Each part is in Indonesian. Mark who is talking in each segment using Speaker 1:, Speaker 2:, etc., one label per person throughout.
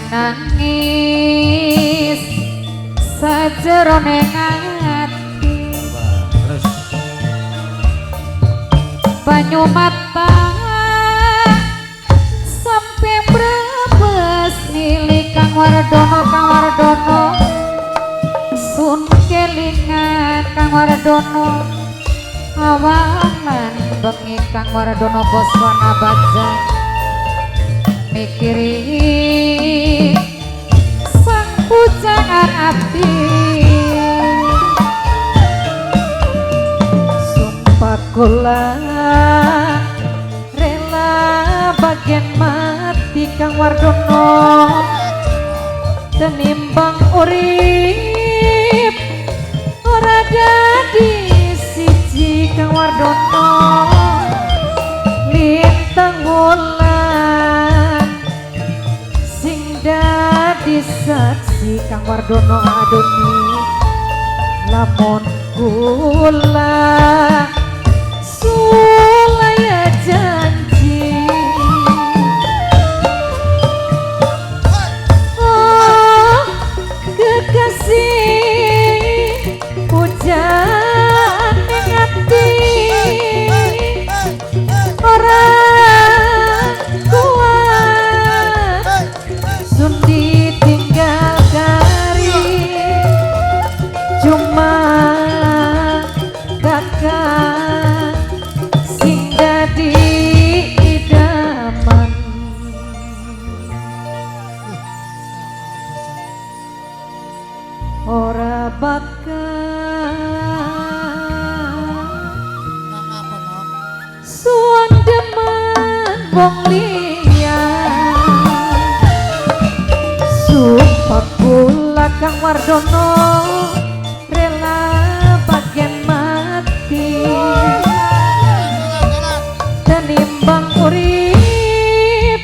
Speaker 1: nangis sajerone ati banyu mata sampai brebes nili Kang Wardono sun kelingan Kang Wardono awangan bengi Kang Wardono bos wana baja mikiri sang pujangan ati sumpah kula rela bagian mati Kang Wardono tenimbang urip ora dadi siji Kang Wardono lintang wulan sing dadi saksi Kang Wardono adoni lamun kula sulaya janji oh kekasih pujan ngati orang kuat sun ditinggal kari cuma kakak sing dadi idaman ora bakal suan demen wong liya sumpah kula Kang Wardono rela bagian mati tenimbang urip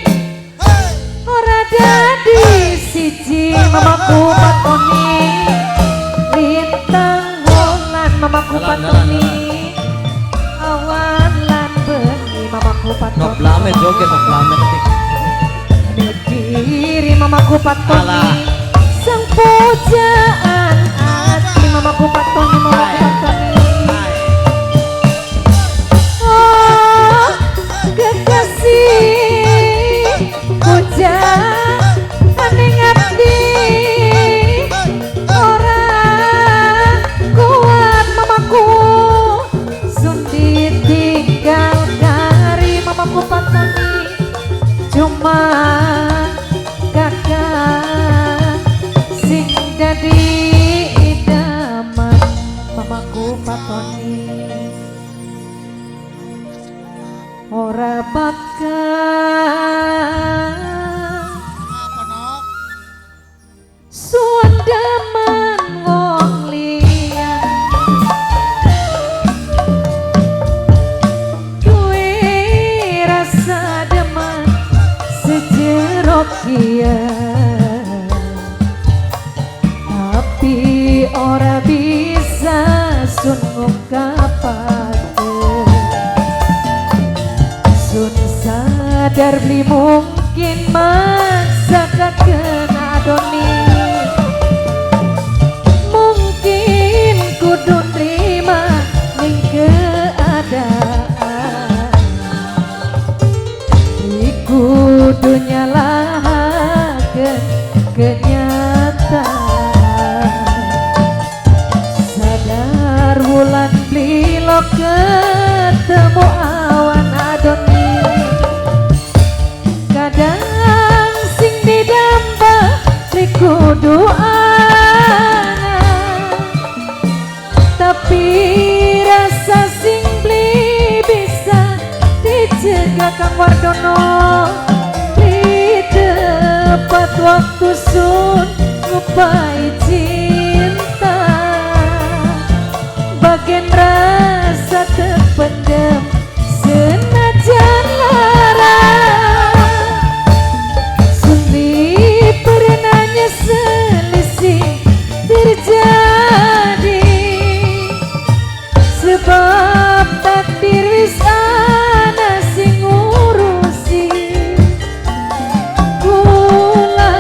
Speaker 1: ora dadi siji mamaku patoni lintang wulan mamaku patoni awan lan bengi mamaku patoni
Speaker 2: noblame joget noblame ketik
Speaker 1: mikiri mamaku patoni sang pujaan ati mamaku patoni mamaku patoni oh kekasih pujaan aning ati orang kuat mamaku sun ditinggal kari mamaku patoni cuma kakak sing dadi idaman mamaku patoni ora bakal suan demen wong liya duwe rasa demen sejero kian tapi ora bisa sun ngungkapake sun sadar beli mungkin maksa kena adoni mungkin kudu terima ning keadaan kudu nyalahaken kenyataan sadar wulan blilo ketemu awan adoni kadang sing didamba kudu ana tapi rasa sing beli bisa dicegah Kang Wardono tepat waktu sun ngupai cinta bagian rasa terpendam senajan lara sulit pernahnya selisih terjadi sebab takdir wis ana sing ngurusi kula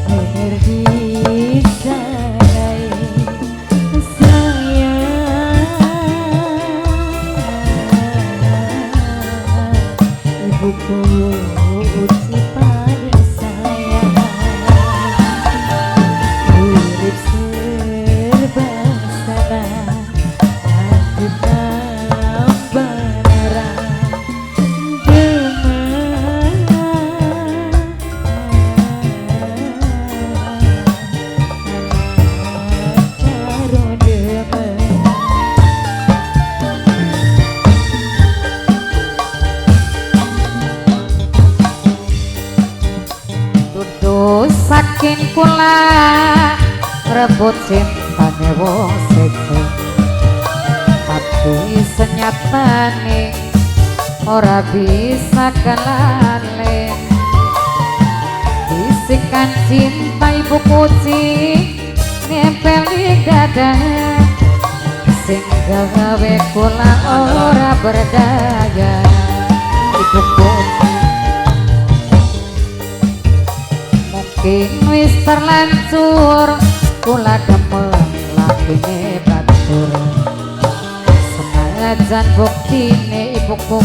Speaker 1: berdisanai sayang ibuku uji pada saya urip serba salah aku tambah nerang saking kula rebut cintane wong siji tapi senyatane ora bisa kelalen bisikan cinta ibu kucing nempel di dada sing gawe kula ora berdaya ibu kucing wis terlanjur kula demen lakine batur senajan buktine ibuku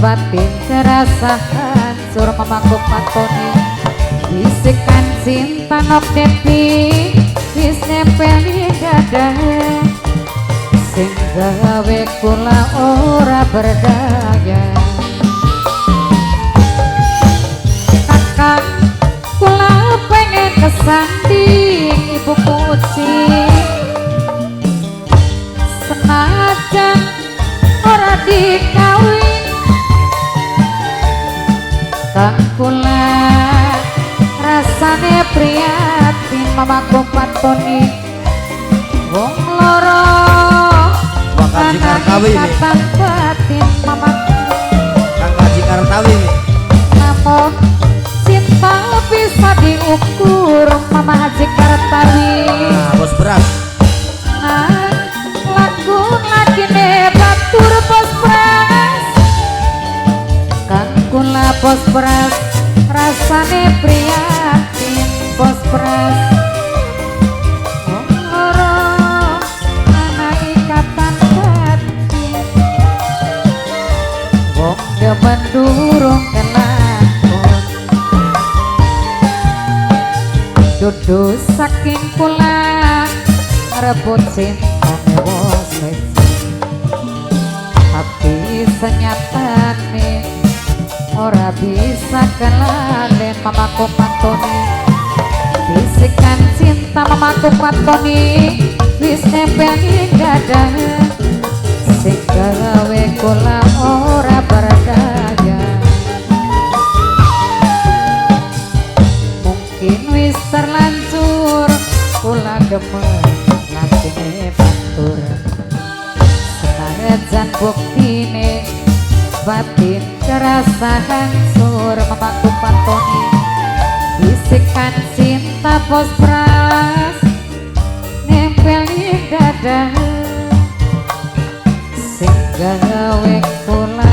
Speaker 1: batin terasa hancur mamaku patoni bisikan cinta nok depi wis nempel di dada sing gawe kula ora berdaya kakak kesanding ibu kucing senajan ora dikawin kang kula rasane prihatin mamaku patoni wong loro
Speaker 2: Kaji Kartawi
Speaker 1: ikatan batin mamaku
Speaker 2: Kang Kaji Kartawi
Speaker 1: namun cinta bisa diukur Mama Haji Kartawi
Speaker 2: bos beras
Speaker 1: lagu lagi batur bos beras kan kula bos beras rasane prihatin bos beras loro anak ikatan batin wong demen durung kelakon dudu saking kula rebut cintane wong siji tapi senyatane ora bisa kelalen mamaku patoni bisikan cinta mamaku patoni wis nempel ing dada sing gawe kula ora berdaya mungkin wis terlanjur kula demen lakine batur senajan buktine batin terasa hancur mamaku patoni bisikan cinta pos pras nempel di dada sing gawe kula